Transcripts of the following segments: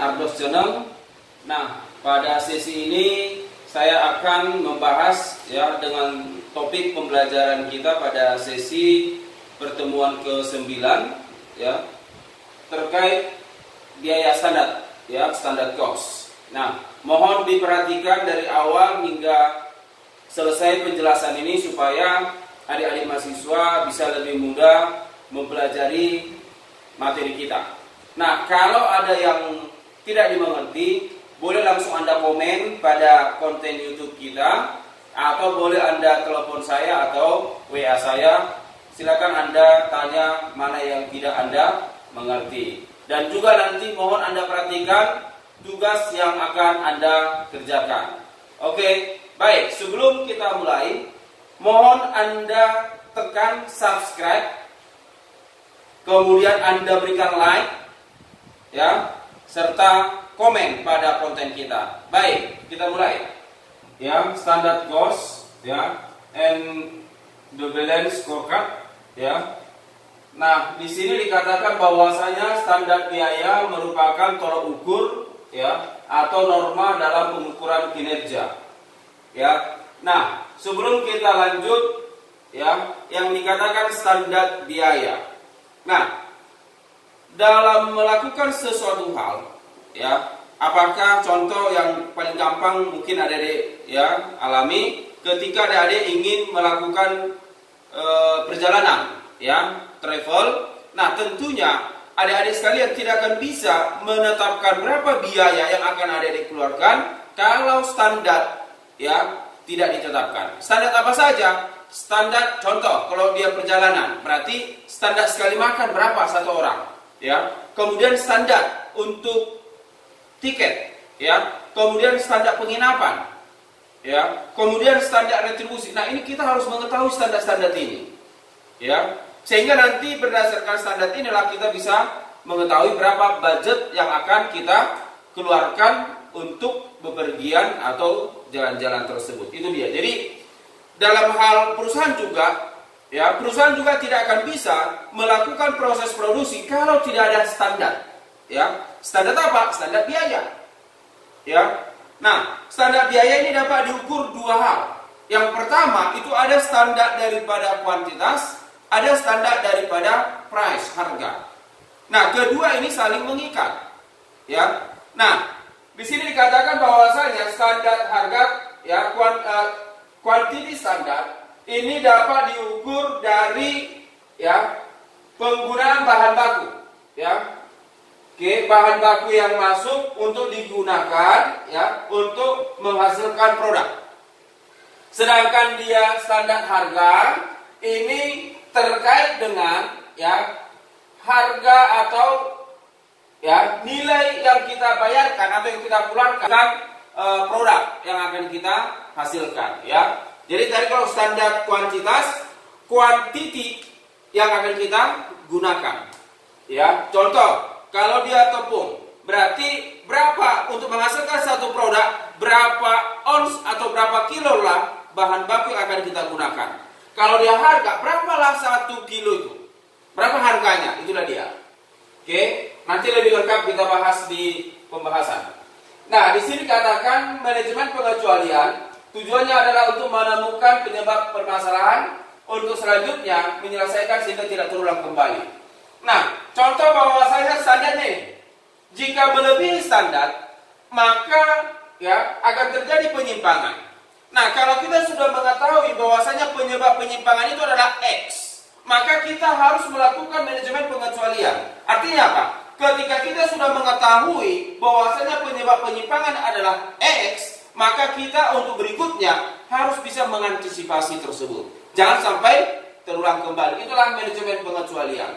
Ardos Channel. Nah, pada sesi ini saya akan membahas ya dengan topik pembelajaran kita pada sesi pertemuan ke-9 ya terkait biaya standar ya, standard cost. Nah, mohon diperhatikan dari awal hingga selesai penjelasan ini supaya adik-adik mahasiswa bisa lebih mudah mempelajari materi kita. Nah, kalau ada yang tidak dimengerti, boleh langsung Anda komen pada konten YouTube kita, atau boleh Anda telepon saya atau WA saya. Silakan Anda tanya mana yang tidak Anda mengerti. Dan juga nanti mohon Anda perhatikan tugas yang akan Anda kerjakan. Oke, baik. Sebelum kita mulai, mohon Anda tekan subscribe, kemudian Anda berikan like, ya, serta komen pada konten kita. Baik, kita mulai. Ya, standard cost, ya, and the balance scorecard, ya. Nah, di sini dikatakan bahwasanya standar biaya merupakan tolak ukur, ya, atau norma dalam pengukuran kinerja. Ya. Nah, sebelum kita lanjut, ya, yang dikatakan standar biaya. Nah, dalam melakukan sesuatu hal, ya, apakah contoh yang paling gampang mungkin adik-adik ya alami ketika adik-adik ingin melakukan perjalanan, ya, travel. Nah, tentunya adik-adik sekalian tidak akan bisa menetapkan berapa biaya yang akan adik-adik keluarkan kalau standar ya tidak ditetapkan. Standar apa saja? Standar contoh kalau dia perjalanan, berarti standar sekali makan berapa satu orang, ya. Kemudian standar untuk tiket, ya. Kemudian standar penginapan, ya. Kemudian standar retribusi. Nah, ini kita harus mengetahui standar-standar ini, ya. Sehingga nanti berdasarkan standar inilah kita bisa mengetahui berapa budget yang akan kita keluarkan untuk bepergian atau jalan-jalan tersebut. Itu dia. Jadi dalam hal perusahaan juga, ya, perusahaan juga tidak akan bisa melakukan proses produksi kalau tidak ada standar, ya. Standar apa? Standar biaya, ya. Nah, standar biaya ini dapat diukur dua hal. Yang pertama itu ada standar daripada kuantitas, ada standar daripada price, harga. Nah, kedua ini saling mengikat, ya. Nah, di sini dikatakan bahwasanya standar harga, ya, quantity standar ini dapat diukur dari, ya, penggunaan bahan baku, ya. Oke, bahan baku yang masuk untuk digunakan, ya, untuk menghasilkan produk. Sedangkan dia standar harga ini terkait dengan, ya, harga atau, ya, nilai yang kita bayarkan atau yang kita keluarkan produk yang akan kita hasilkan, ya. Jadi tadi kalau standar kuantitas, quantity yang akan kita gunakan, ya. Contoh, kalau dia tepung, berarti berapa untuk menghasilkan satu produk, berapa ons atau berapa kilo lah bahan baku yang akan kita gunakan. Kalau dia harga, berapalah 1 kilo itu? Berapa harganya? Itulah dia. Oke, nanti lebih lengkap kita bahas di pembahasan. Nah, di sini katakan manajemen pengecualian, tujuannya adalah untuk menemukan penyebab permasalahan, untuk selanjutnya menyelesaikan sehingga tidak terulang kembali. Nah, contoh bahwasanya standar nih, jika melebihi standar, maka, ya, akan terjadi penyimpangan. Nah, kalau kita sudah mengetahui bahwasanya penyebab penyimpangan itu adalah X, maka kita harus melakukan manajemen pengecualian. Artinya apa? Ketika kita sudah mengetahui bahwasanya penyebab penyimpangan adalah X, maka kita untuk berikutnya harus bisa mengantisipasi tersebut. Jangan sampai terulang kembali. Itulah manajemen pengecualian.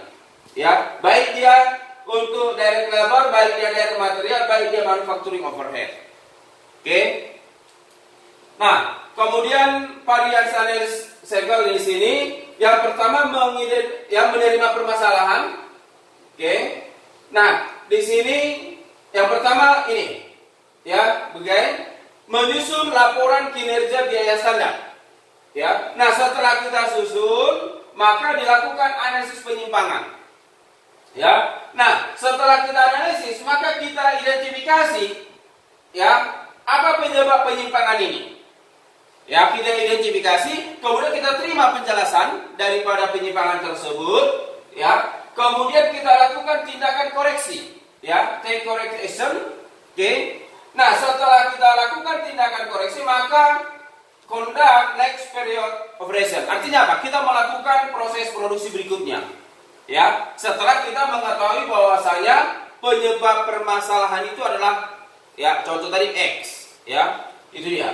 Ya, baik dia untuk direct labor, baik dia direct material, baik dia manufacturing overhead. Oke. Nah, kemudian varian analysis cycle di sini yang pertama yang menerima permasalahan. Oke. Nah, di sini yang pertama ini, ya, bagian menyusun laporan kinerja biaya standar. Ya. Nah, setelah kita susun, maka dilakukan analisis penyimpangan. Ya, Nah, setelah kita analisis, maka kita identifikasi ya, apa penyebab penyimpangan ini. Ya, kita identifikasi, kemudian kita terima penjelasan daripada penyimpangan tersebut, ya. Kemudian kita lakukan tindakan koreksi, ya, take corrective action. Oke. Nah, setelah kita lakukan tindakan koreksi, maka conduct next period operation. Artinya apa? Kita melakukan proses produksi berikutnya. Ya, setelah kita mengetahui bahwasanya penyebab permasalahan itu adalah, ya, contoh tadi X, ya, itu dia.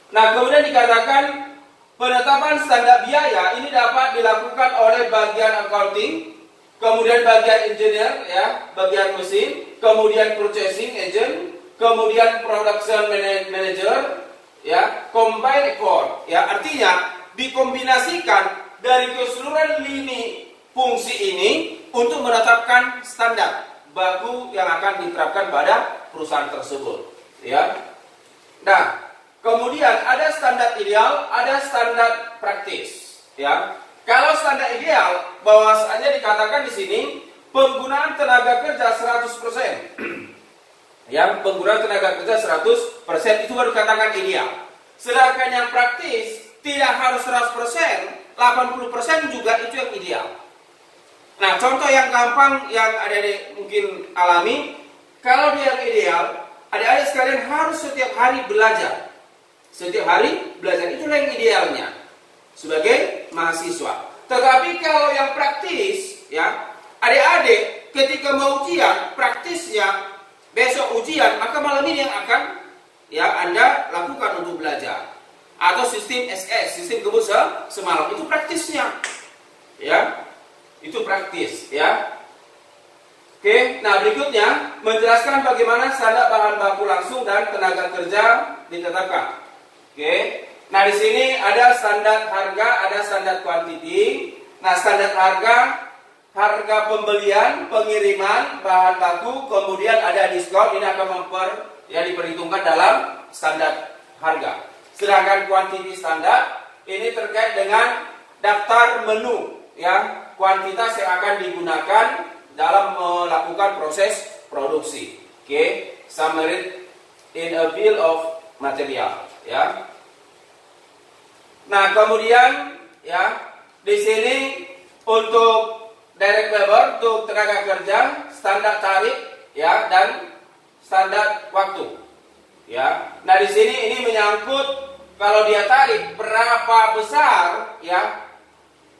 Nah, kemudian dikatakan penetapan standar biaya ini dapat dilakukan oleh bagian accounting, kemudian bagian engineer, ya, bagian mesin, kemudian purchasing agent, kemudian production manager, ya, combine effort, ya, artinya dikombinasikan dari keseluruhan lini fungsi ini untuk menetapkan standar baku yang akan diterapkan pada perusahaan tersebut, ya. Nah, kemudian ada standar ideal, ada standar praktis, ya. Kalau standar ideal, bahwasanya dikatakan di sini penggunaan tenaga kerja 100%. Yang penggunaan tenaga kerja 100% itu baru dikatakan ideal. Sedangkan yang praktis tidak harus 100%, 80% juga itu yang ideal. Nah, contoh yang gampang yang adik-adik mungkin alami, kalau dia yang ideal, adik-adik sekalian harus setiap hari belajar. Setiap hari belajar, itulah yang idealnya sebagai mahasiswa. Tetapi kalau yang praktis, ya, adik-adik ketika mau ujian, praktisnya besok ujian, maka malam ini yang akan, ya, Anda lakukan untuk belajar. Atau sistem SS, sistem kebut semalam, itu praktisnya, ya, itu praktis, ya. Oke, nah berikutnya menjelaskan bagaimana standar bahan baku langsung dan tenaga kerja ditetapkan. Oke, nah di sini ada standar harga, ada standar kuantiti. Nah, standar harga pembelian, pengiriman bahan baku, kemudian ada diskon. Ini akan diperhitungkan dalam standar harga. Sedangkan kuantiti standar ini terkait dengan daftar menu, ya, kuantitas yang akan digunakan dalam melakukan proses produksi. Oke, summary in a bill of material, ya. Nah, kemudian, ya, di sini untuk direct labor, untuk tenaga kerja, standar tarif, ya, dan standar waktu, ya. Nah, di sini ini menyangkut kalau dia tarik berapa besar, ya,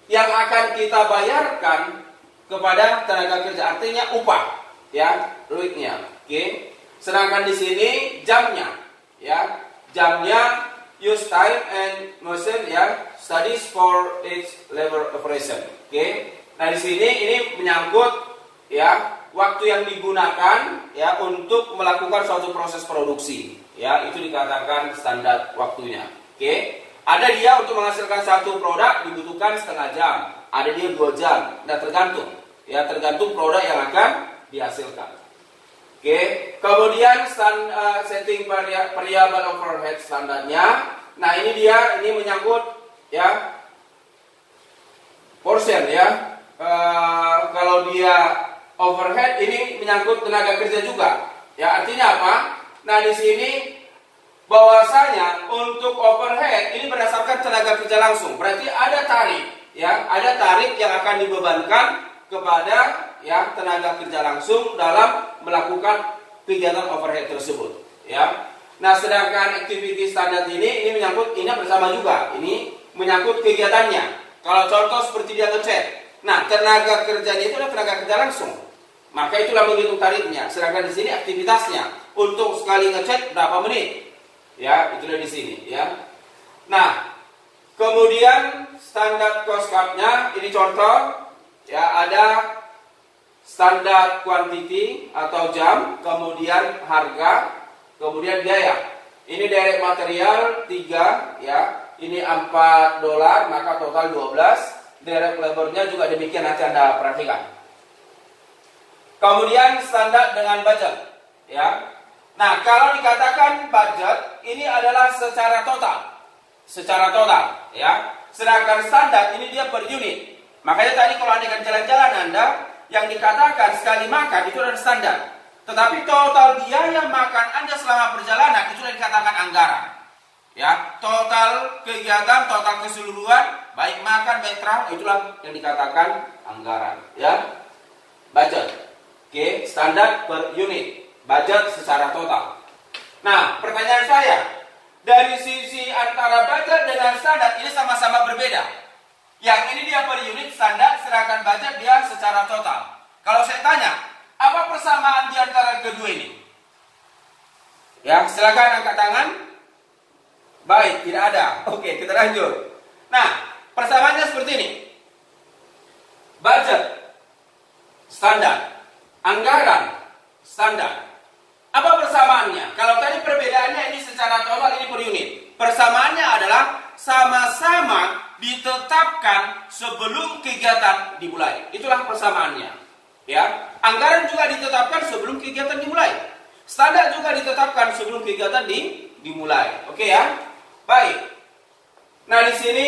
yang akan kita bayarkan kepada tenaga kerja, artinya upah, ya, duitnya. Oke. Sedangkan di sini jamnya, ya, jamnya use time and motion, ya, studies for each labor operation. Oke. Nah, di sini ini menyangkut, ya, waktu yang digunakan, ya, untuk melakukan suatu proses produksi, ya, itu dikatakan standar waktunya. Oke. Ada dia untuk menghasilkan satu produk dibutuhkan setengah jam, ada dia 2 jam. Nah, tergantung, ya, tergantung produk yang akan dihasilkan. Oke. Kemudian setting variable overhead standarnya. Nah, ini dia, ini menyangkut, ya, portion, ya. Kalau dia overhead ini menyangkut tenaga kerja juga. Ya, artinya apa? Nah, di sini bahwasanya untuk overhead ini berdasarkan tenaga kerja langsung. Berarti ada tarif, ya, ada tarif yang akan dibebankan kepada, ya, tenaga kerja langsung dalam melakukan kegiatan overhead tersebut, ya. Nah, sedangkan activity standar ini menyangkut, ini bersama juga. Ini menyangkut kegiatannya. Kalau contoh seperti dia ngecat. Nah, tenaga kerjanya itu adalah tenaga kerja langsung. Maka itulah menghitung tarifnya. Sedangkan di sini aktivitasnya. Untuk sekali ngecat berapa menit? Ya, itulah di sini, ya. Nah, kemudian standar cost card-nya ini contoh, ya, ada standar quantity atau jam, kemudian harga, kemudian biaya. Ini direct material 3, ya. Ini $4, maka total 12. Direct labor-nya juga demikian, nanti Anda perhatikan. Kemudian standar dengan budget, ya. Nah, kalau dikatakan budget ini adalah secara total, ya. Sedangkan standar ini dia per unit. Makanya tadi kalau Anda akan jalan-jalan, Anda yang dikatakan sekali makan itu adalah standar. Tetapi total biaya makan Anda selama perjalanan itu yang dikatakan anggaran. Ya, total kegiatan, total keseluruhan, baik makan, baik travel, itulah yang dikatakan anggaran. Ya, budget. Oke, standar per unit, budget secara total. Nah, pertanyaan saya, dari sisi antara budget dengan standar ini sama-sama berbeda. Yang ini dia per unit standar, sedangkan budget dia secara total. Kalau saya tanya, apa persamaan di antara kedua ini? Ya, silakan angkat tangan. Baik, tidak ada. Oke, kita lanjut. Nah, persamaannya seperti ini. Budget standar, anggaran standar. Apa persamaannya? Kalau tadi perbedaannya ini secara total, ini per unit. Persamaannya adalah sama-sama ditetapkan sebelum kegiatan dimulai. Itulah persamaannya. Ya, anggaran juga ditetapkan sebelum kegiatan dimulai. Standar juga ditetapkan sebelum kegiatan dimulai. Oke ya? Baik. Nah, di sini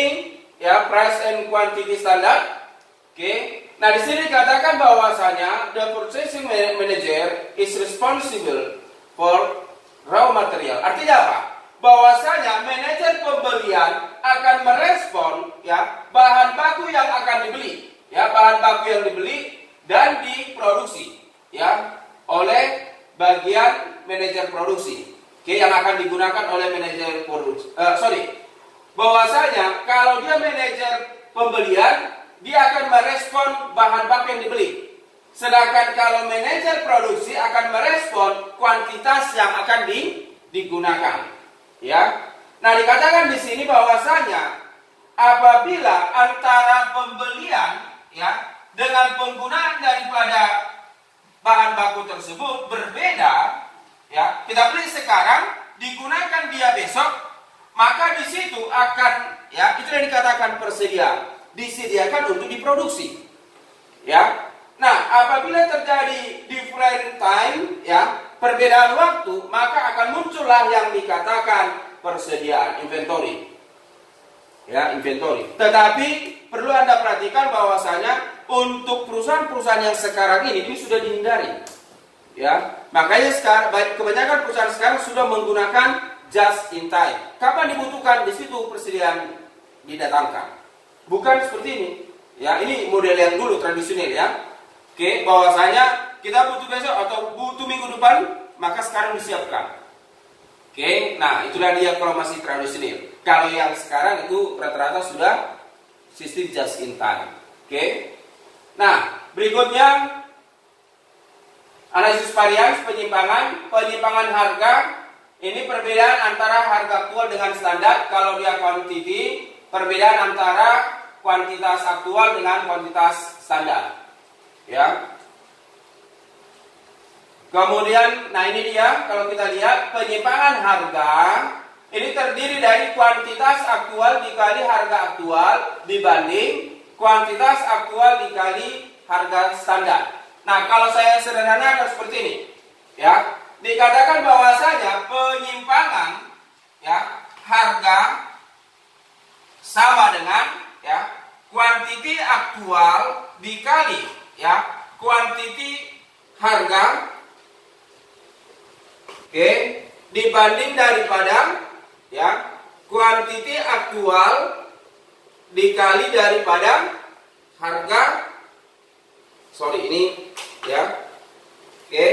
ya price and quantity standard. Oke. Nah, di sini dikatakan bahwasanya the purchasing manager is responsible for raw material. Artinya apa? Bahwasanya manajer pembelian akan merespon ya bahan baku yang akan dibeli, ya bahan baku yang dibeli dan diproduksi ya oleh bagian manajer produksi. Oke, yang akan digunakan oleh manajer produksi. Bahwasanya kalau dia manajer pembelian, dia akan merespon bahan baku yang dibeli. Sedangkan kalau manajer produksi akan merespon kuantitas yang akan digunakan. Ya, nah dikatakan di sini bahwasanya apabila antara pembelian ya dengan penggunaan daripada bahan baku tersebut berbeda, ya kita beli sekarang, digunakan dia besok, maka di situ akan ya itu yang dikatakan persediaan, disediakan untuk diproduksi. Ya, nah apabila terjadi different time ya perbedaan waktu, maka akan muncullah yang dikatakan persediaan, inventory. Ya, inventory. Tetapi perlu Anda perhatikan bahwasanya untuk perusahaan-perusahaan yang sekarang ini sudah dihindari. Ya, makanya sekarang kebanyakan perusahaan sekarang sudah menggunakan just in time. Kapan dibutuhkan, di situ persediaan didatangkan. Bukan seperti ini. Ya, ini model yang dulu tradisional ya. Oke, bahwasanya kita butuh besok atau butuh minggu depan, maka sekarang disiapkan. Oke, nah itulah dia kalau masih tradisional. Kalau yang sekarang itu rata-rata sudah sistem just in time. Oke, nah berikutnya analisis varians, penyimpangan harga. Ini perbedaan antara harga aktual dengan standar. Kalau dia quantity, perbedaan antara kuantitas aktual dengan kuantitas standar. Ya. Kemudian, nah ini dia, kalau kita lihat penyimpangan harga ini terdiri dari kuantitas aktual dikali harga aktual dibanding kuantitas aktual dikali harga standar. Nah, kalau saya sederhanakan seperti ini, ya, dikatakan bahwasanya penyimpangan, ya, harga sama dengan, ya, kuantiti aktual dikali, ya, kuantiti harga. Oke, dibanding daripada ya kuantiti aktual dikali daripada harga. Sorry ini ya. Oke.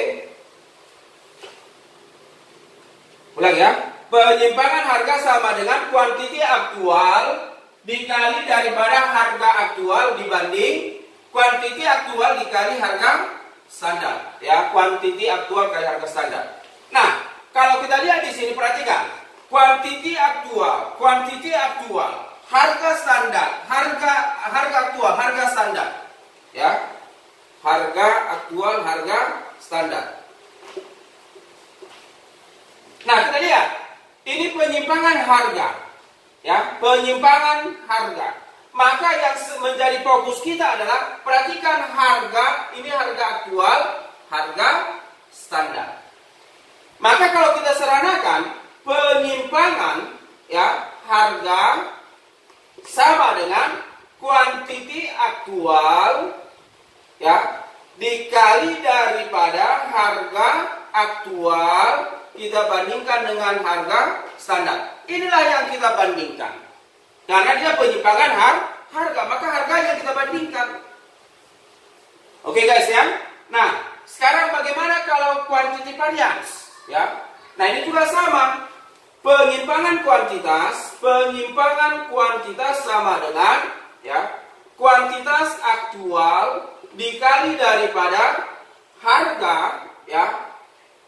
Ulang ya. Penyimpangan harga sama dengan kuantiti aktual dikali daripada harga aktual dibanding kuantiti aktual dikali harga standar. Ya, kuantiti aktual kali harga standar. Nah, kalau kita lihat di sini perhatikan, kuantiti aktual, harga standar, harga aktual, harga standar, ya, harga aktual, harga standar. Nah, kita lihat, ini penyimpangan harga, ya, penyimpangan harga. Maka yang menjadi fokus kita adalah perhatikan harga, ini harga aktual, harga standar. Maka kalau kita seranakan penyimpangan ya harga sama dengan kuantiti aktual ya dikali daripada harga aktual kita bandingkan dengan harga standar. Inilah yang kita bandingkan. Karena dia penyimpangan harga, maka harganya kita bandingkan. Oke guys ya. Nah, sekarang bagaimana kalau quantity variance? Ya. Nah, ini juga sama. Penyimpangan kuantitas sama dengan ya, kuantitas aktual dikali daripada harga ya,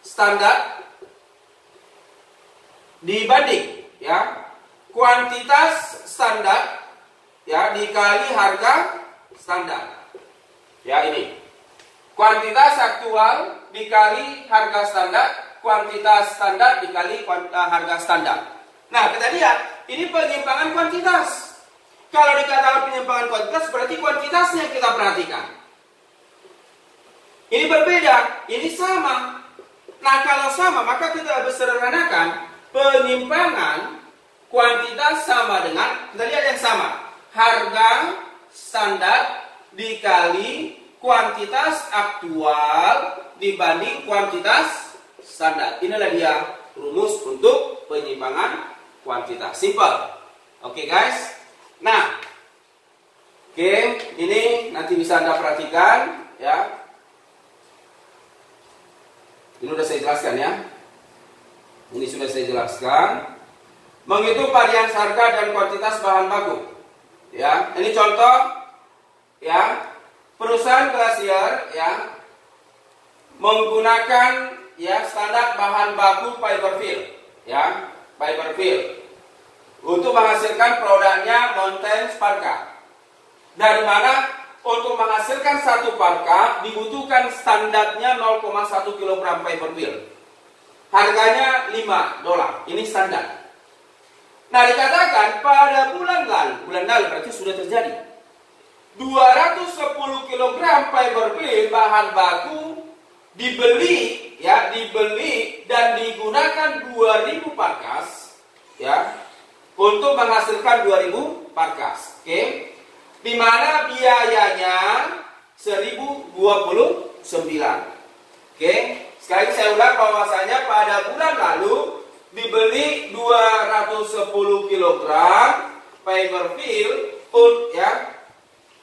standar dibanding ya, kuantitas standar ya, dikali harga standar. Ya, ini. Kuantitas aktual dikali harga standar, kuantitas standar dikali harga standar. Nah, kita lihat, ini penyimpangan kuantitas. Kalau dikatakan penyimpangan kuantitas, berarti kuantitasnya kita perhatikan. Ini berbeda, ini sama. Nah, kalau sama, maka kita sederhanakan penyimpangan kuantitas sama dengan, kita lihat yang sama, harga standar dikali kuantitas aktual dibanding kuantitas standar. Inilah dia rumus untuk penyimpangan kuantitas. Simple. Oke guys. Nah, oke, ini nanti bisa Anda perhatikan ya. Ini sudah saya jelaskan ya. Ini sudah saya jelaskan. Menghitung varians harga dan kuantitas bahan baku. Ya, ini contoh ya. Perusahaan Glacier ya menggunakan ya standar bahan baku fiberfill ya, fiberfill untuk menghasilkan produknya Mountain Parka. Dari mana untuk menghasilkan satu parka dibutuhkan standarnya 0,1 kg fiberfill. Harganya $5. Ini standar. Nah, dikatakan pada bulan lalu berarti sudah terjadi 210 kg fiberfill bahan baku dibeli dan digunakan 2000 parkas ya untuk menghasilkan 2000 parkas. Oke. Di mana biayanya 1029. Oke. Sekali lagi saya ulang bahwasanya pada bulan lalu dibeli 210 kg fiberfill ya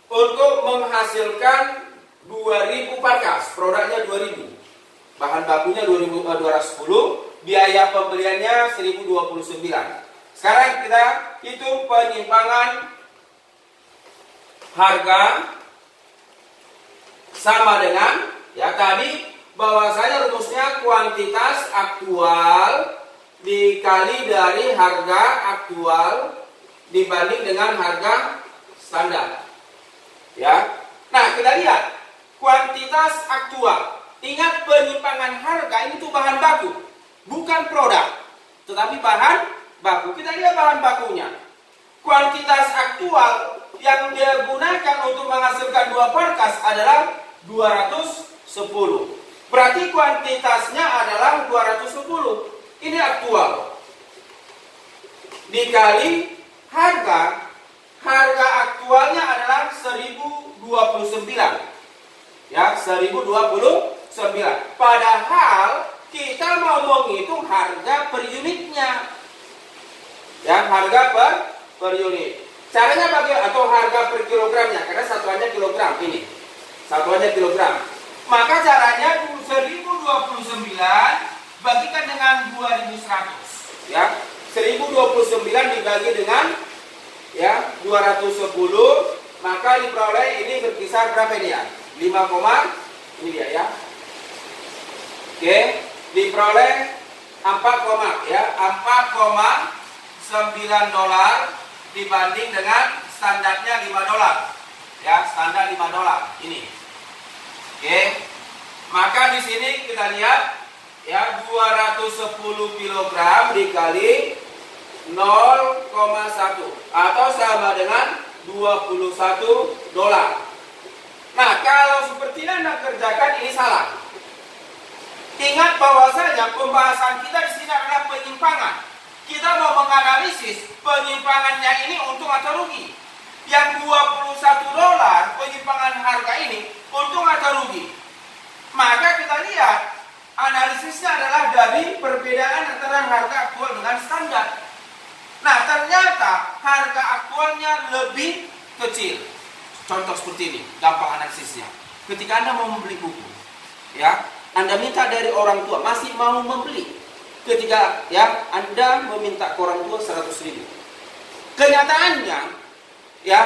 untuk menghasilkan 2000 parkas, produknya 2000. Bahan bakunya 210, biaya pembeliannya 1029. Sekarang kita hitung penyimpangan harga sama dengan ya tadi bahwasanya rumusnya kuantitas aktual dikali dari harga aktual dibanding dengan harga standar. Ya. Nah, kita lihat kuantitas aktual. Ingat penyimpangan harga ini tuh bahan baku, bukan produk, tetapi bahan baku. Kita lihat bahan bakunya. Kuantitas aktual yang dia gunakan untuk menghasilkan 2 parkas adalah 210. Berarti kuantitasnya adalah 210. Ini aktual. Dikali harga aktualnya adalah 1029. Ya, 1029. Padahal kita mau menghitung harga per unitnya. Ya, harga per unit. Caranya bagaimana? Atau harga per kilogramnya, karena satuannya kilogram ini. Satuannya kilogram. Maka caranya 1029 bagikan dengan 2100. Ya, 1029 dibagi dengan ya 210, maka diperoleh ini berkisar berapa ini ya? 5, ini dia ya. Oke, diperoleh 4,9 dolar dibanding dengan standarnya $5. Ya, standar $5 ini. Oke. Maka di sini kita lihat ya 210 kg dikali 0,1 atau sama dengan $21. Nah, kalau seperti ini Anda kerjakan ini salah. Ingat bahwasanya pembahasan kita di sini adalah penyimpangan. Kita mau menganalisis penyimpangannya ini untung atau rugi. Yang $21 penyimpangan harga ini untung atau rugi? dengan standar. Nah, ternyata harga aktualnya lebih kecil. Contoh seperti ini, gampang analisisnya. Ketika Anda mau membeli buku, ya, Anda minta dari orang tua, masih mau membeli. Ketika ya Anda meminta ke orang tua 100.000. Kenyataannya, ya,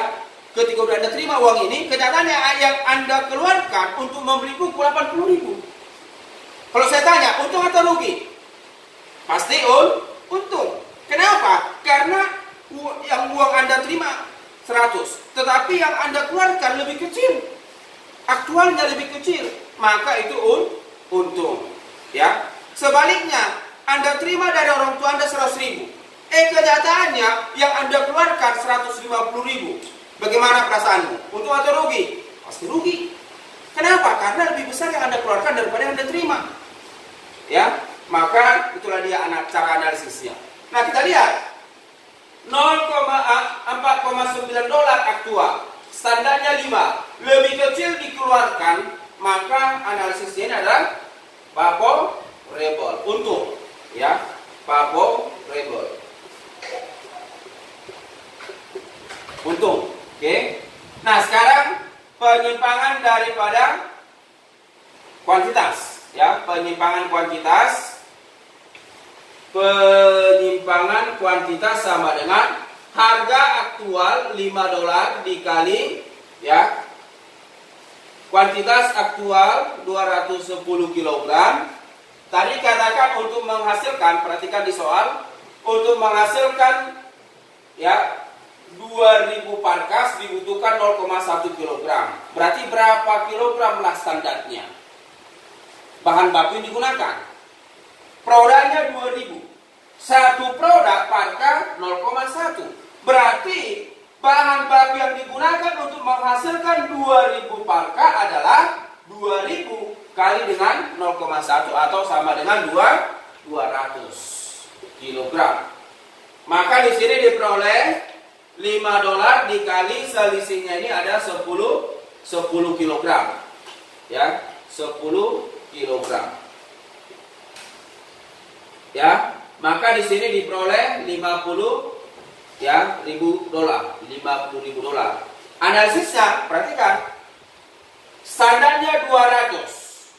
ketika udah Anda terima uang ini, kenyataannya yang Anda keluarkan untuk membeli buku 80.000. Kalau saya tanya, untung atau rugi? Pasti untung. Kenapa? Karena yang uang Anda terima 100, tetapi yang Anda keluarkan lebih kecil, aktualnya lebih kecil, maka itu untung. Ya, sebaliknya Anda terima dari orang tua Anda 100.000, kenyataannya yang Anda keluarkan 150.000. Bagaimana perasaanmu? Untung atau rugi? Pasti rugi. Kenapa? Karena lebih besar yang Anda keluarkan daripada yang Anda terima. Ya, maka itulah dia cara analisisnya. Nah, kita lihat 4,9 dolar aktual, standarnya 5, lebih kecil dikeluarkan, maka analisisnya ini adalah favorable, untung, ya, favorable, untung. Oke. Nah, sekarang penyimpangan daripada kuantitas, ya, penyimpangan kuantitas. Penyimpangan kuantitas sama dengan harga aktual 5 dolar dikali, ya, kuantitas aktual 210 kg. Tadi katakan untuk menghasilkan, perhatikan di soal, untuk menghasilkan, ya, 2000 parkas dibutuhkan 0,1 kg. Berarti berapa kilogram lah standarnya bahan baku yang digunakan? Produknya 2000. Satu produk parka 0,1. Berarti bahan baku yang digunakan untuk menghasilkan 2000 parka adalah 2000 kali dengan 0,1 atau sama dengan 200 kg. Maka di sini diperoleh 5 dolar dikali selisihnya ini ada 10 kg. Ya, 10 kg. Ya, maka di sini diperoleh 50, ya, ribu dolar, 50.000 dolar. Analisisnya, perhatikan, standarnya 200,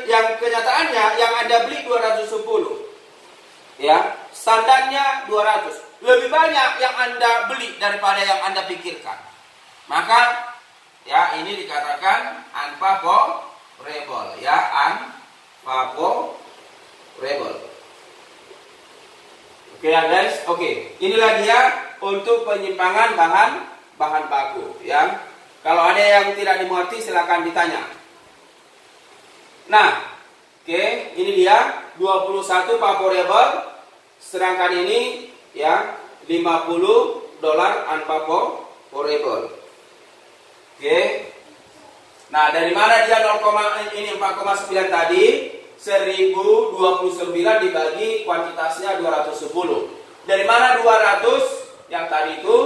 yang kenyataannya yang Anda beli 210, ya, standarnya 200, lebih banyak yang Anda beli daripada yang Anda pikirkan. Maka, ya, ini dikatakan unfavorable, ya, unfavorable. Oke ya guys, oke. Inilah dia untuk penyimpangan bahan baku, ya. Kalau ada yang tidak dimengerti silakan ditanya. Nah, oke, ini dia 21 favorable, sedangkan ini, ya, 50 dolar unfavorable. Oke. Nah, dari mana dia 4,9 tadi? 1029 dibagi kuantitasnya 210. Dari mana 200? Yang tadi itu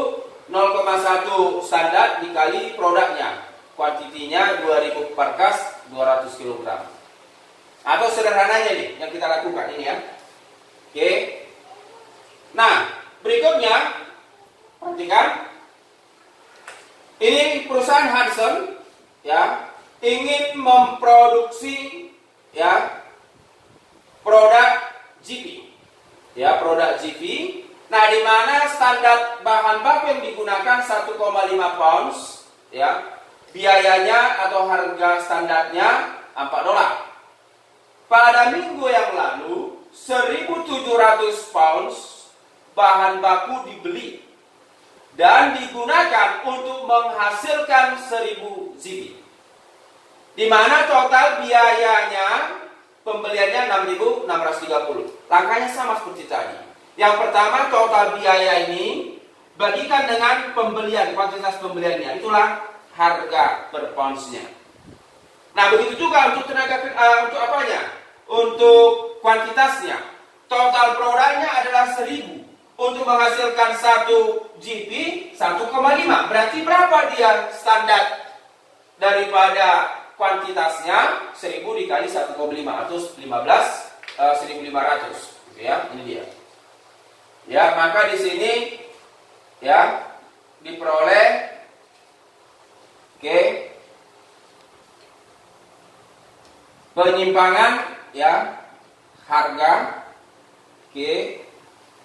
0,1 standar dikali produknya. Kuantitinya 2000 parkas 200 kg. Atau sederhananya nih yang kita lakukan ini, ya. Oke. Nah, berikutnya perhatikan. Ini perusahaan Hudson, ya, ingin memproduksi, ya, produk GP, ya, produk GP. Nah, di mana standar bahan baku yang digunakan 1,5 pounds, ya, biayanya atau harga standarnya 4 dolar. Pada minggu yang lalu 1.700 pounds bahan baku dibeli dan digunakan untuk menghasilkan 1000 GP. Di mana total biayanya pembeliannya 6.630. Langkahnya sama seperti tadi. Yang pertama, total biaya ini bagikan dengan pembelian, kuantitas pembeliannya. Itulah harga per poundsnya. Nah, begitu juga untuk untuk apanya? Untuk kuantitasnya. Total produknya adalah 1000. Untuk menghasilkan 1 GP 1,5. Berarti berapa dia standar daripada kuantitasnya? 1000 dikali 1,5 atau 15.500, gitu ya. Ini dia. Ya, maka di sini ya diperoleh penyimpangan ya harga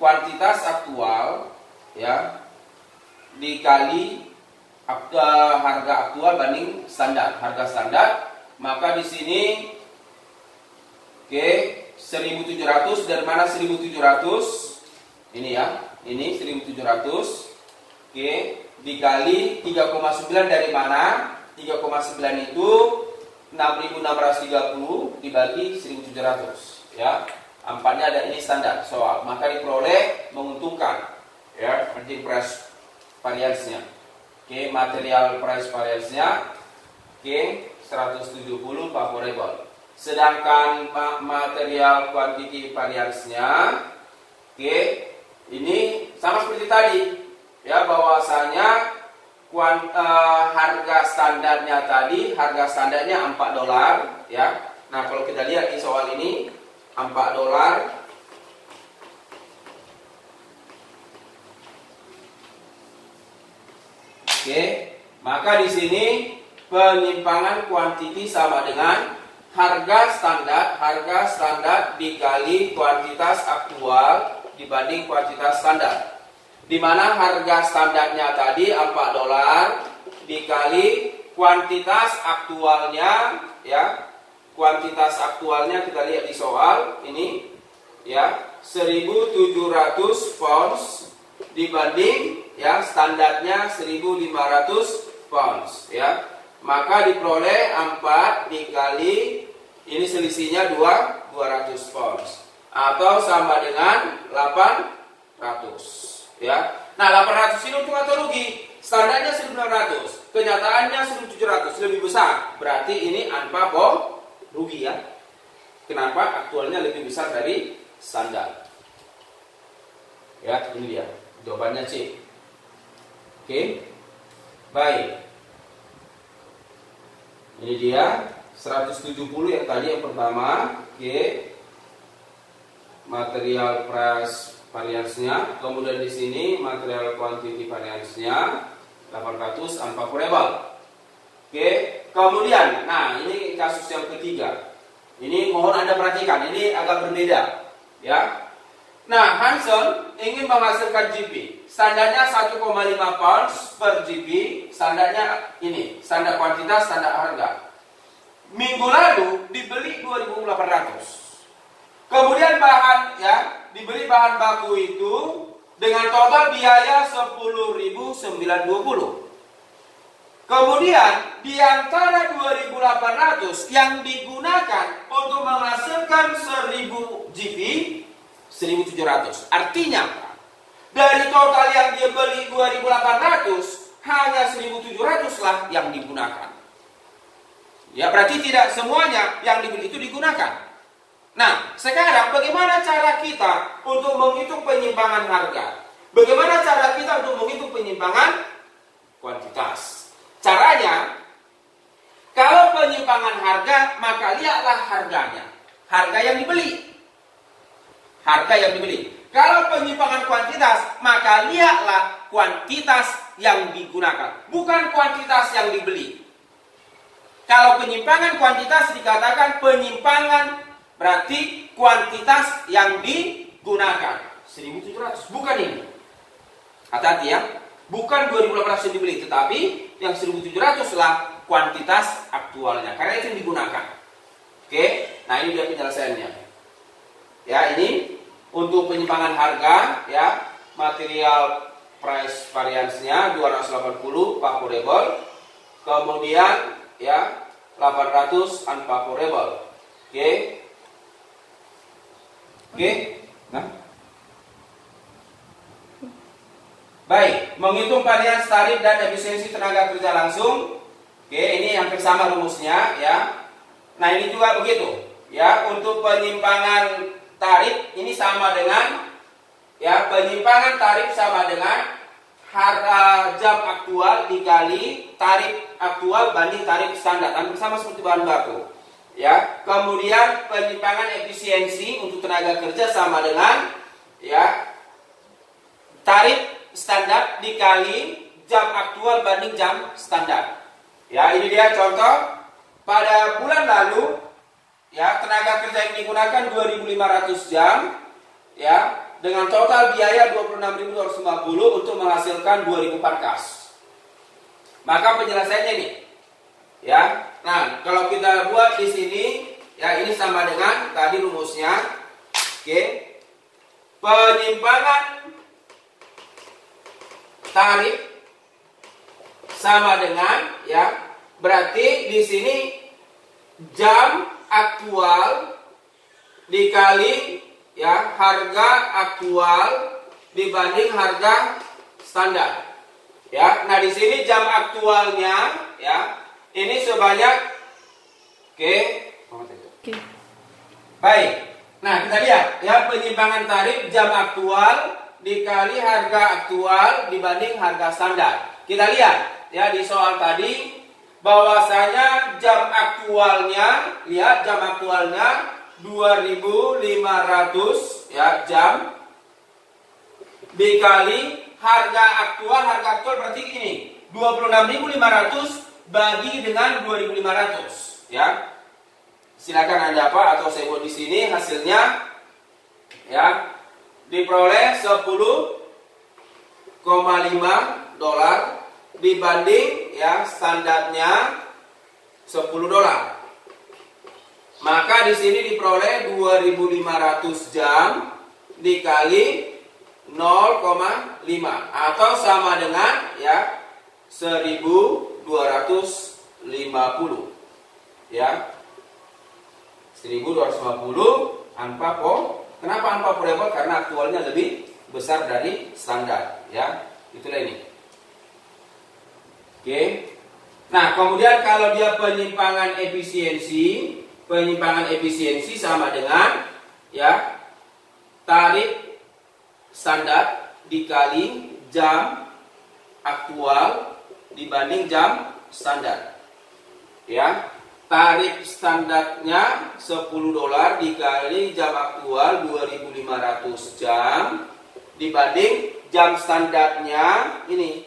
kuantitas aktual ya dikali harga aktual banding standar, harga standar. Maka di sini 1.700, dari mana 1.700? Ini ya, ini 1.700 dikali 3,9 dari mana? 3,9 itu 6.630 dibagi 1.700 ya. Empatnya ada ini standar soal, maka diperoleh menguntungkan ya margin price variance-nya. Material price variance-nya 170 favorable. Sedangkan material quantity variance-nya ini sama seperti tadi ya, bahwasanya harga standarnya tadi, harga standarnya $4 ya. Nah, kalau kita lihat di soal ini $4. Maka di sini penyimpangan kuantiti sama dengan harga standar dikali kuantitas aktual dibanding kuantitas standar. Di mana harga standarnya tadi $4 dikali kuantitas aktualnya ya. Kuantitas aktualnya kita lihat di soal ini ya 1.700 pounds dibanding ya standarnya 1.500 pounds ya. Maka diperoleh 4 dikali ini selisihnya 200 pounds atau sama dengan 800 ya. Nah, 800 ini untung atau rugi? Standarnya 1.900, kenyataannya 1.700, lebih besar. Berarti ini ANPA rugi ya. Kenapa? Aktualnya lebih besar dari standar. Ya, ini dia. Jawabannya C. Baik. Ini dia 170 yang tadi yang pertama. Material price variance-nya. Kemudian di sini material quantity variance-nya 800 unfavorable. Kemudian, nah ini kasus yang ketiga. Ini mohon Anda perhatikan, ini agak berbeda, ya. Nah, Hanson ingin menghasilkan GP. Standarnya 1,5 pounds per GP. Standarnya ini, standar kuantitas, standar harga. Minggu lalu dibeli 2.800. Kemudian dibeli bahan baku itu dengan total biaya 10.920. Kemudian di antara 2.800 yang digunakan untuk menghasilkan 1.000 GP 1.700. Artinya dari total yang dia beli 2.800 hanya 1.700 lah yang digunakan. Ya, berarti tidak semuanya yang dibeli itu digunakan. Nah, sekarang bagaimana cara kita untuk menghitung penyimpangan harga? Bagaimana cara kita untuk menghitung penyimpangan kuantitas? Caranya, kalau penyimpangan harga, maka lihatlah harganya. Harga yang dibeli. Harga yang dibeli. Kalau penyimpangan kuantitas, maka lihatlah kuantitas yang digunakan. Bukan kuantitas yang dibeli. Kalau penyimpangan kuantitas dikatakan penyimpangan berarti kuantitas yang digunakan. 1.700. Bukan ini. Hati-hati ya. Bukan 2.800 yang dibeli, tetapi yang 1.700 lah kuantitas aktualnya. Karena itu yang digunakan. Nah ini dia penyelesaiannya. Ya, ini untuk penyimpangan harga, ya, material price variance-nya 280 favorable, kemudian ya 800 unfavorable. Nah. Baik, menghitung varians tarif dan efisiensi tenaga kerja langsung. Ini hampir sama rumusnya ya. Nah, ini juga begitu. Ya, untuk penyimpangan tarif ini sama dengan ya, penyimpangan tarif sama dengan harga jam aktual dikali tarif aktual banding tarif standar. Hampir sama seperti bahan baku. Ya, kemudian penyimpangan efisiensi untuk tenaga kerja sama dengan ya tarif standar dikali jam aktual banding jam standar. Ya, ini dia contoh. Pada bulan lalu, ya, tenaga kerja yang digunakan 2.500 jam, ya, dengan total biaya 26.250 untuk menghasilkan 2.000 parkas. Maka penjelasannya ini, ya. Nah, kalau kita buat di sini, ya, ini sama dengan tadi rumusnya. Oke. Penyimpangan tarif sama dengan, ya, berarti di sini jam aktual dikali, ya, harga aktual dibanding harga standar. Ya, nah di sini jam aktualnya, ya, ini sebanyak, oke. Baik. Nah, kita lihat, ya, penyimpangan tarif jam aktual dikali harga aktual dibanding harga standar. Kita lihat, ya, di soal tadi bahwasanya jam aktualnya, lihat jam aktualnya 2.500, ya, jam dikali harga aktual berarti ini 26.500 bagi dengan 2.500, ya. Silakan Anda apa atau saya buat di sini hasilnya, ya, diperoleh 10,5 dolar dibanding, ya, standarnya 10 dolar. Maka di sini diperoleh 2.500 jam dikali 0,5 atau sama dengan, ya, 1.250, ya. 1.250 unfavorable. Kenapa unfavorable? Karena aktualnya lebih besar dari standar, ya. Itulah ini. Oke. Nah, kemudian kalau dia penyimpangan efisiensi sama dengan, ya, tarif standar dikali jam aktual dibanding jam standar. Ya, tarif standarnya 10 dolar dikali jam aktual 2.500 jam dibanding jam standarnya ini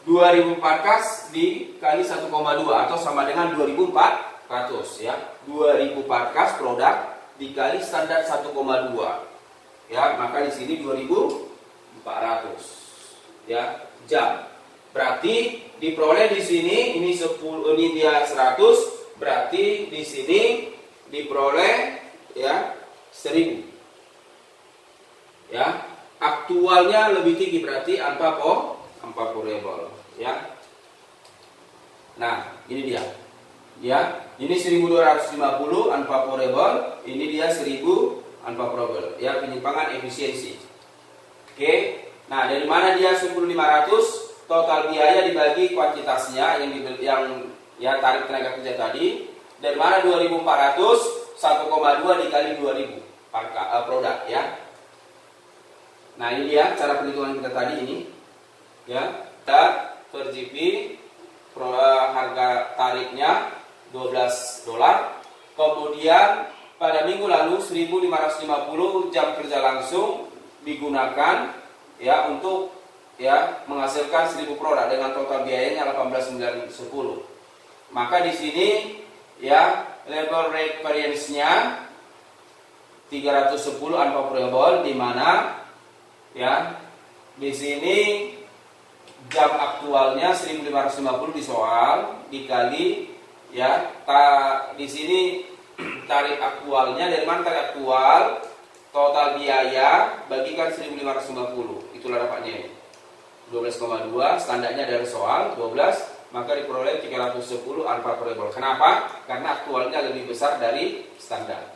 2.000 parkas dikali 1,2 atau sama dengan 2.400, ya. 2.000 parkas produk dikali standar 1,2. Ya, maka di sini 2.400, ya, jam. Berarti diperoleh di sini ini 10, ini dia 100, berarti di sini diperoleh, ya, 1.000. Ya, aktualnya lebih tinggi berarti unfavorable, ya. Nah, ini dia. Ya, ini 1.250 unfavorable, ini dia 1.000 unfavorable, ya, penyimpangan efisiensi. Oke. Nah, dari mana dia 10.500? Total biaya dibagi kuantitasnya yang ya tarif tenaga kerja tadi. Dari mana 2.400? 1,2 dikali 2.000 produk, ya. Nah, ini dia cara perhitungan kita tadi ini, ya. Kita per GP harga tarifnya 12 dolar. Kemudian pada minggu lalu 1.550 jam kerja langsung digunakan, ya, untuk, ya, menghasilkan 1.000 produk dengan total biayanya 18.910. Maka di sini, ya, labor rate variance-nya 310 unfavorable, di mana, ya, di sini jam aktualnya 1.550 di soal dikali, ya, di sini tarif aktualnya, dari mana tarif aktual, total biaya bagikan 1.550, itulah dapatnya ini 12,2, standarnya dari soal 12, maka diperoleh 310 unfavorable. Kenapa? Karena aktualnya lebih besar dari standar.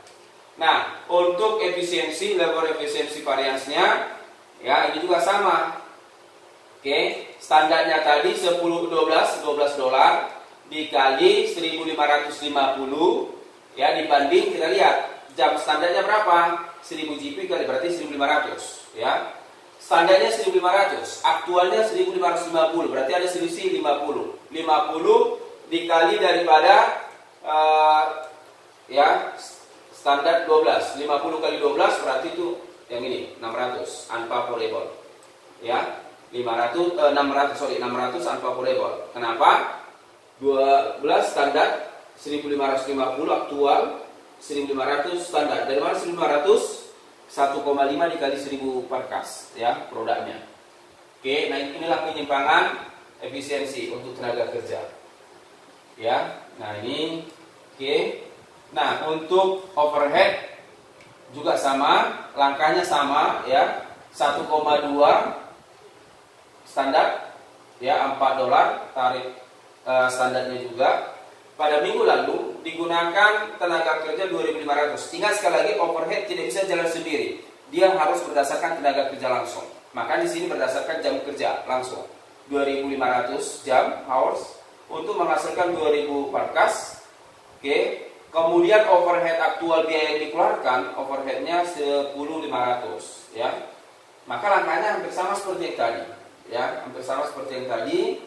Nah, untuk efisiensi, labor efisiensi variance-nya, ya, ini juga sama. Oke, standarnya tadi 12 dolar dikali 1.550, ya, dibanding, kita lihat jam standarnya berapa? 1.000 GP kali berarti 1.500, ya. Standarnya 1.500, aktualnya 1.550, berarti ada selisih 50. 50 dikali daripada ya, standar 12. 50 kali 12 berarti itu yang ini 600 unfavorable. Ya, 600 unfavorable. Kenapa? 12 standar 1550 aktual 1500 standar. Dari mana 1500? 1,5 dikali 1000 per kas ya produknya. Oke, nah inilah penyimpangan efisiensi untuk tenaga kerja. Ya, nah ini oke. Nah, untuk overhead juga sama, langkahnya sama ya. 1,2 standar ya, $4 tarif standarnya juga. Pada minggu lalu digunakan tenaga kerja 2.500. Ingat sekali lagi, overhead tidak bisa jalan sendiri. Dia harus berdasarkan tenaga kerja langsung. Maka di sini berdasarkan jam kerja langsung. 2.500 jam hours untuk menghasilkan 2.000 per kas. Oke. Kemudian overhead aktual biaya yang dikeluarkan, overheadnya 10.500 ya. Maka langkahnya hampir sama seperti yang tadi ya, hampir sama seperti yang tadi.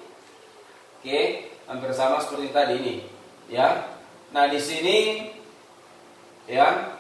Oke, hampir sama seperti yang tadi ini ya. Nah, di sini ya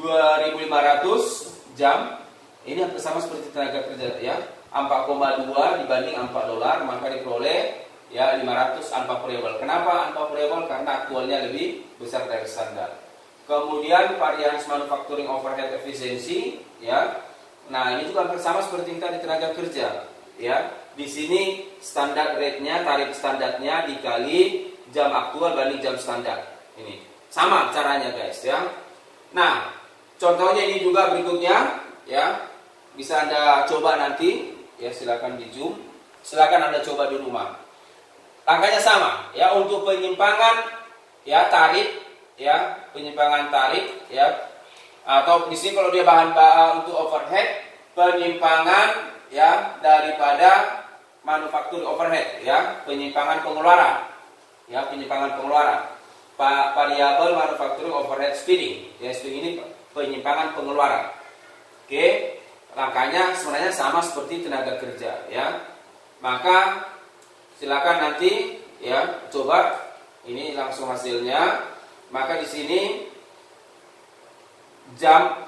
2.500 jam ini hampir sama seperti tenaga kerja ya. 4,2 dibanding $4, maka diperoleh ya 500 unfavorable. Kenapa unfavorable? Karena aktualnya lebih besar dari standar. Kemudian variance manufacturing overhead efficiency ya. Nah, ini juga hampir sama seperti yang tadi tenaga kerja ya. Di sini standar rate-nya, tarif standarnya dikali jam aktual banding jam standar. Ini sama caranya guys ya. Nah, contohnya ini juga berikutnya ya. Bisa Anda coba nanti ya, silakan di Zoom. Silakan Anda coba di rumah. Langkahnya sama ya, untuk penyimpangan ya tarif ya, penyimpangan tarif ya, atau di sini kalau dia bahan untuk overhead, penyimpangan ya daripada manufaktur overhead ya, penyimpangan pengeluaran ya, penyimpangan pengeluaran. Variable manufacturing overhead spending ya, spending ini penyimpangan pengeluaran. Oke, langkahnya sebenarnya sama seperti tenaga kerja ya. Maka silakan nanti ya coba, ini langsung hasilnya. Maka di sini jam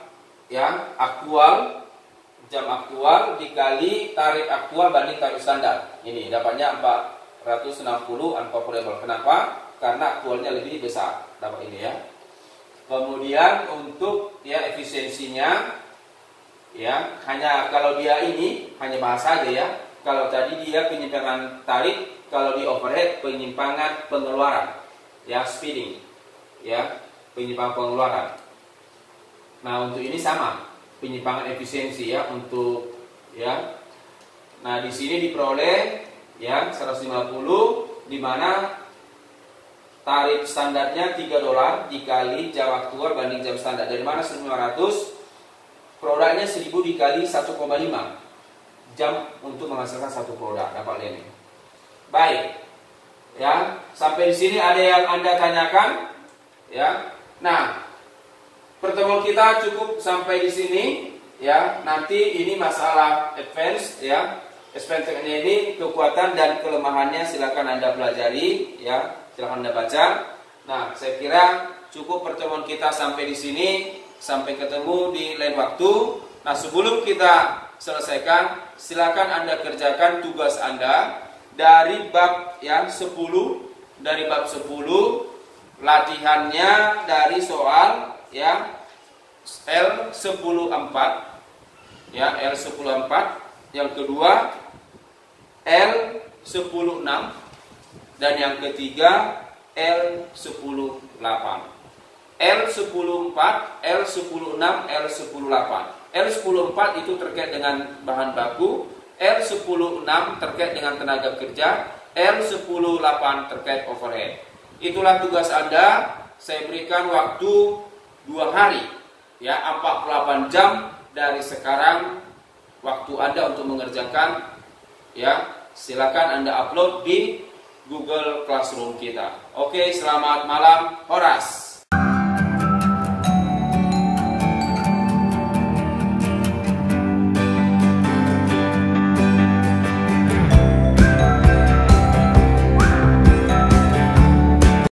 ya aktual, jam aktual dikali tarif aktual banding tarif standar. Ini dapatnya 460 unfavorable. Kenapa? Karena aktualnya lebih besar, dapat ini ya. Kemudian untuk ya efisiensinya ya, hanya kalau dia ini hanya bahasa aja ya. Kalau tadi dia penyimpangan tarif, kalau di overhead penyimpangan pengeluaran ya, spending ya, penyimpangan pengeluaran. Nah, untuk ini sama, penyimpangan efisiensi ya untuk ya. Nah, di sini diperoleh ya 150, di mana tarif standarnya $3 dikali jam aktual banding jam standar. Dari mana 1.500? Produknya 1.000 dikali 1,5 jam untuk menghasilkan satu produk, dapat ini. Baik. Ya, sampai di sini ada yang Anda tanyakan? Ya. Nah, pertemuan kita cukup sampai di sini ya. Nanti ini masalah advance ya. Advance-nya ini kekuatan dan kelemahannya silakan Anda pelajari ya. Silakan Anda baca. Nah, saya kira cukup pertemuan kita sampai di sini. Sampai ketemu di lain waktu. Nah, sebelum kita selesaikan, silakan Anda kerjakan tugas Anda dari bab yang 10. Dari bab 10 latihannya dari soal ya L10.4 ya, L10.4. Yang kedua L10.6 dan yang ketiga L10.8. L10.4, L10.6, L10.8. L10.4 itu terkait dengan bahan baku, L10.6 terkait dengan tenaga kerja, L10.8 terkait overhead. Itulah tugas Anda. Saya berikan waktu 2 hari ya, 48 jam dari sekarang waktu Anda untuk mengerjakan ya. Silakan Anda upload di Google Classroom kita. Oke, selamat malam, Horas.